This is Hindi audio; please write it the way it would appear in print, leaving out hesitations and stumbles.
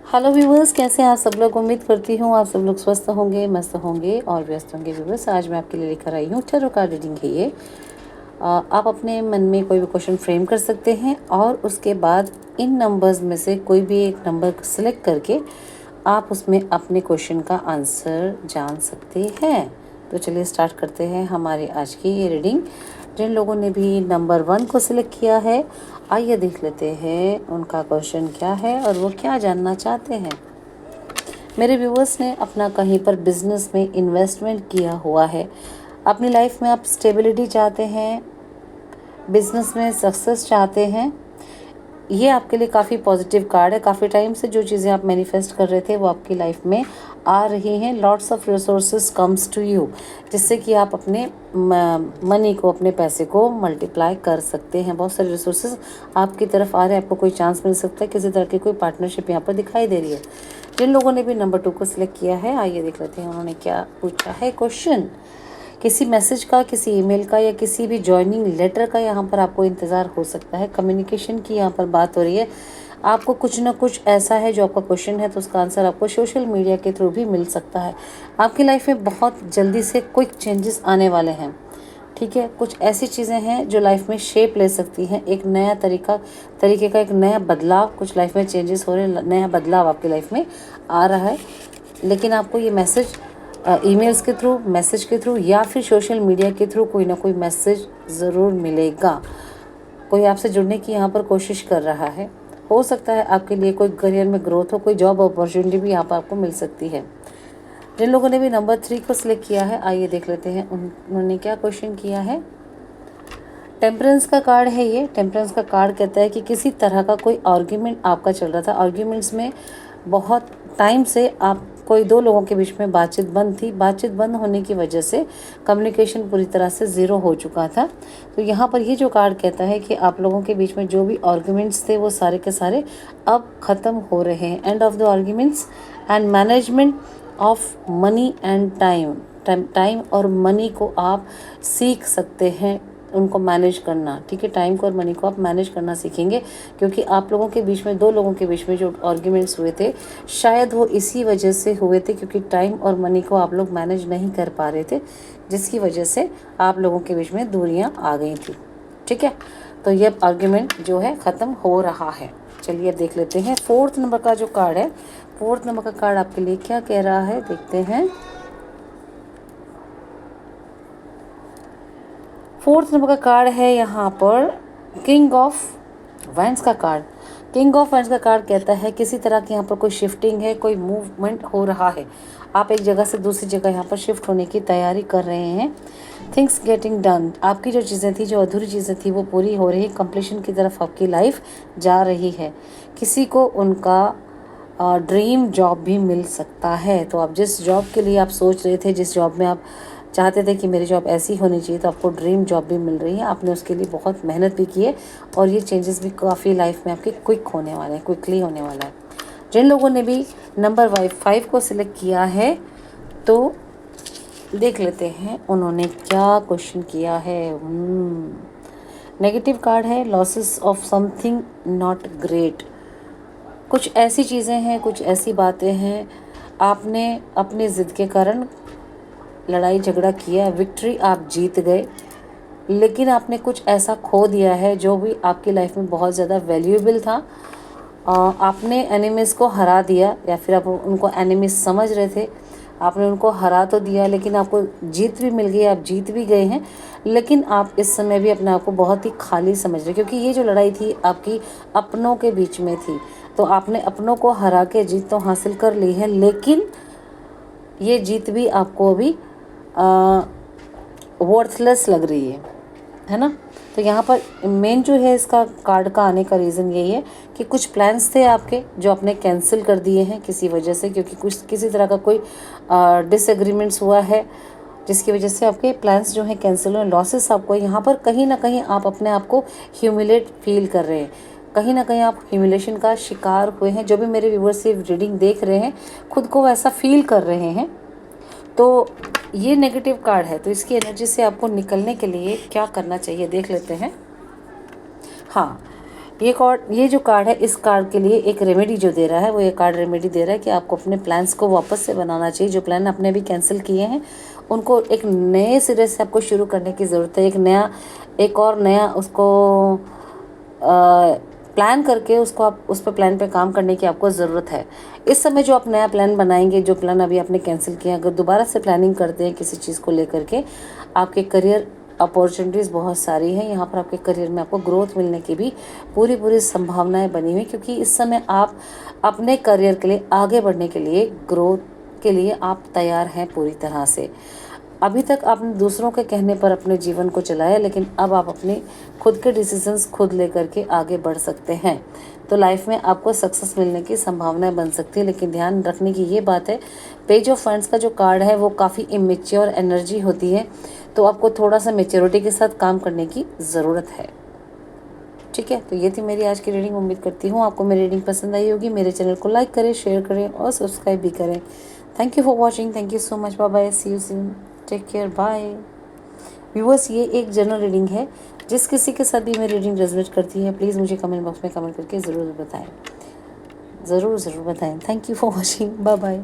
हेलो व्यूवर्स, कैसे हैं आप सब लोग। उम्मीद करती हूँ आप सब लोग स्वस्थ होंगे, मस्त होंगे और व्यस्त होंगे। व्यूवर्स, आज मैं आपके लिए लेकर आई हूँ टैरो कार्ड रीडिंग है ये। आप अपने मन में कोई भी क्वेश्चन फ्रेम कर सकते हैं और उसके बाद इन नंबर्स में से कोई भी एक नंबर को सिलेक्ट करके आप उसमें अपने क्वेश्चन का आंसर जान सकते हैं। तो चलिए स्टार्ट करते हैं हमारी आज की ये रीडिंग। जिन लोगों ने भी नंबर 1 को सिलेक्ट किया है, आइए देख लेते हैं उनका क्वेश्चन क्या है और वो क्या जानना चाहते हैं। मेरे व्यूवर्स ने अपना कहीं पर बिजनेस में इन्वेस्टमेंट किया हुआ है। अपनी लाइफ में आप स्टेबिलिटी चाहते हैं, बिजनेस में सक्सेस चाहते हैं। ये आपके लिए काफ़ी पॉजिटिव कार्ड है। काफ़ी टाइम से जो चीज़ें आप मैनिफेस्ट कर रहे थे वो आपकी लाइफ में आ रही हैं। Lots of resources comes to you, जिससे कि आप अपने मनी को, अपने पैसे को मल्टीप्लाई कर सकते हैं। बहुत सारे रिसोर्सेज आपकी तरफ आ रहे हैं, आपको कोई चांस मिल सकता है, किसी तरह की कोई पार्टनरशिप यहाँ पर दिखाई दे रही है। जिन लोगों ने भी नंबर 2 को सिलेक्ट किया है, आइए देख लेते हैं उन्होंने क्या पूछा है क्वेश्चन। किसी मैसेज का, किसी ईमेल का या किसी भी जॉइनिंग लेटर का यहाँ पर आपको इंतज़ार हो सकता है। कम्युनिकेशन की यहाँ पर बात हो रही है। आपको कुछ ना कुछ ऐसा है जो आपका क्वेश्चन है, तो उसका आंसर आपको सोशल मीडिया के थ्रू भी मिल सकता है। आपकी लाइफ में बहुत जल्दी से क्विक चेंजेस आने वाले हैं। ठीक है, कुछ ऐसी चीज़ें हैं जो लाइफ में शेप ले सकती हैं। एक नया तरीके का एक नया बदलाव, कुछ लाइफ में चेंजेस हो रहे हैं, नया बदलाव आपकी लाइफ में आ रहा है। लेकिन आपको ये मैसेज ईमेल्स के थ्रू, मैसेज के थ्रू या फिर सोशल मीडिया के थ्रू कोई ना कोई मैसेज ज़रूर मिलेगा। कोई आपसे जुड़ने की यहाँ पर कोशिश कर रहा है। हो सकता है आपके लिए कोई करियर में ग्रोथ हो, कोई जॉब अपॉर्चुनिटी भी यहाँ पर आपको मिल सकती है। जिन लोगों ने भी नंबर 3 को सिलेक्ट किया है, आइए देख लेते हैं उन्होंने क्या क्वेश्चन किया है। टेम्परेंस का कार्ड है ये। टेम्परेंस का कार्ड कहता है कि किसी तरह का कोई आर्ग्यूमेंट आपका चल रहा था। आर्ग्यूमेंट्स में बहुत टाइम से आप कोई दो लोगों के बीच में बातचीत बंद थी। बातचीत बंद होने की वजह से कम्युनिकेशन पूरी तरह से ज़ीरो हो चुका था। तो यहाँ पर ये जो कार्ड कहता है कि आप लोगों के बीच में जो भी आर्ग्यूमेंट्स थे वो सारे के सारे अब ख़त्म हो रहे हैं। End of the arguments and management of money and time और मनी को आप सीख सकते हैं, उनको मैनेज करना। ठीक है, टाइम को और मनी को आप मैनेज करना सीखेंगे, क्योंकि आप लोगों के बीच में, दो लोगों के बीच में जो आर्ग्यूमेंट्स हुए थे, शायद वो इसी वजह से हुए थे क्योंकि टाइम और मनी को आप लोग मैनेज नहीं कर पा रहे थे, जिसकी वजह से आप लोगों के बीच में दूरियां आ गई थी। ठीक है, तो ये आर्ग्यूमेंट जो है ख़त्म हो रहा है। चलिए अब देख लेते हैं 4th नंबर का जो कार्ड है। 4th नंबर का कार्ड आपके लिए क्या कह रहा है, देखते हैं। 4th नंबर का कार्ड है यहाँ पर किंग ऑफ वैंड्स का कार्ड। किंग ऑफ वैंड्स का कार्ड कहता है किसी तरह की यहाँ पर कोई शिफ्टिंग है, कोई मूवमेंट हो रहा है। आप एक जगह से दूसरी जगह यहाँ पर शिफ्ट होने की तैयारी कर रहे हैं। थिंग्स गेटिंग डन, आपकी जो चीज़ें थी, जो अधूरी चीज़ें थी, वो पूरी हो रही। कंप्लीशन की तरफ आपकी लाइफ जा रही है। किसी को उनका ड्रीम जॉब भी मिल सकता है। तो आप जिस जॉब के लिए आप सोच रहे थे, जिस जॉब में आप चाहते थे कि मेरी जॉब ऐसी होनी चाहिए, तो आपको ड्रीम जॉब भी मिल रही है। आपने उसके लिए बहुत मेहनत भी की है और ये चेंजेस भी काफ़ी लाइफ में आपके क्विक होने वाले हैं, क्विकली होने वाला है। जिन लोगों ने भी नंबर 5 को सिलेक्ट किया है, तो देख लेते हैं उन्होंने क्या क्वेश्चन किया है। नेगेटिव कार्ड है, losses of something not great. कुछ ऐसी चीज़ें हैं, कुछ ऐसी बातें हैं, आपने अपनी ज़िद के कारण लड़ाई झगड़ा किया, विक्ट्री आप जीत गए, लेकिन आपने कुछ ऐसा खो दिया है जो भी आपकी लाइफ में बहुत ज़्यादा वैल्यूएबल था। आपने एनिमीज़ को हरा दिया, या फिर आप उनको एनिमीज़ समझ रहे थे, आपने उनको हरा तो दिया, लेकिन आपको जीत भी मिल गई, आप जीत भी गए हैं। लेकिन आप इस समय भी अपने आप को बहुत ही खाली समझ रहे, क्योंकि ये जो लड़ाई थी आपकी अपनों के बीच में थी। तो आपने अपनों को हरा के जीत तो हासिल कर ली है, लेकिन ये जीत भी आपको अभी वर्थलेस लग रही है ना। तो यहाँ पर मेन जो है इसका कार्ड का आने का रीज़न यही है कि कुछ प्लान्स थे आपके जो आपने कैंसिल कर दिए हैं किसी वजह से, क्योंकि किसी तरह का कोई डिसएग्रीमेंट्स हुआ है, जिसकी वजह से आपके प्लान्स जो हैं कैंसिल हुए। लॉसेस आपको यहाँ पर कहीं ना कहीं आप अपने आप को ह्यूमिलेट फील कर रहे हैं, कहीं ना कहीं आप ह्यूमिलेशन का शिकार हुए हैं। जो भी मेरे व्यूअर्स से रीडिंग देख रहे हैं, खुद को वैसा फील कर रहे हैं। तो ये नेगेटिव कार्ड है, तो इसकी एनर्जी से आपको निकलने के लिए क्या करना चाहिए, देख लेते हैं। हाँ, ये जो कार्ड है, इस कार्ड के लिए एक रेमेडी जो दे रहा है, वो ये कार्ड रेमेडी दे रहा है कि आपको अपने प्लान्स को वापस से बनाना चाहिए। जो प्लान आपने अभी कैंसिल किए हैं, उनको एक नए सिरे से आपको शुरू करने की ज़रूरत है। एक और नया उसको प्लान करके उसको आप उस पे प्लान पे काम करने की आपको ज़रूरत है। इस समय जो आप नया प्लान बनाएंगे, जो प्लान अभी आपने कैंसिल किया, अगर दोबारा से प्लानिंग करते हैं किसी चीज़ को लेकर के, आपके करियर अपॉर्चुनिटीज़ बहुत सारी हैं। यहाँ पर आपके करियर में आपको ग्रोथ मिलने की भी पूरी पूरी संभावनाएं बनी हुई, क्योंकि इस समय आप अपने करियर के लिए आगे बढ़ने के लिए, ग्रोथ के लिए आप तैयार हैं पूरी तरह से। अभी तक आपने दूसरों के कहने पर अपने जीवन को चलाया, लेकिन अब आप अपने खुद के डिसीजंस खुद लेकर के आगे बढ़ सकते हैं। तो लाइफ में आपको सक्सेस मिलने की संभावनाएं बन सकती है, लेकिन ध्यान रखने की ये बात है, पेज ऑफ फंड्स का जो कार्ड है वो काफ़ी इमेच्योर एनर्जी होती है, तो आपको थोड़ा सा मेच्योरिटी के साथ काम करने की ज़रूरत है। ठीक है, तो ये थी मेरी आज की रीडिंग। उम्मीद करती हूँ आपको मेरी रीडिंग पसंद आई होगी। मेरे चैनल को लाइक करें, शेयर करें और सब्सक्राइब भी करें। Thank you for watching. Thank you so much. Bye bye. See you soon. Take care. Bye. Viewers, ये एक जनरल रीडिंग है। जिस किसी के साथ भी मेरी रीडिंग रेजोनेट करती है, प्लीज़ मुझे कमेंट बॉक्स में कमेंट करके ज़रूर बताएं। ज़रूर बताएं। Thank you for watching. Bye bye.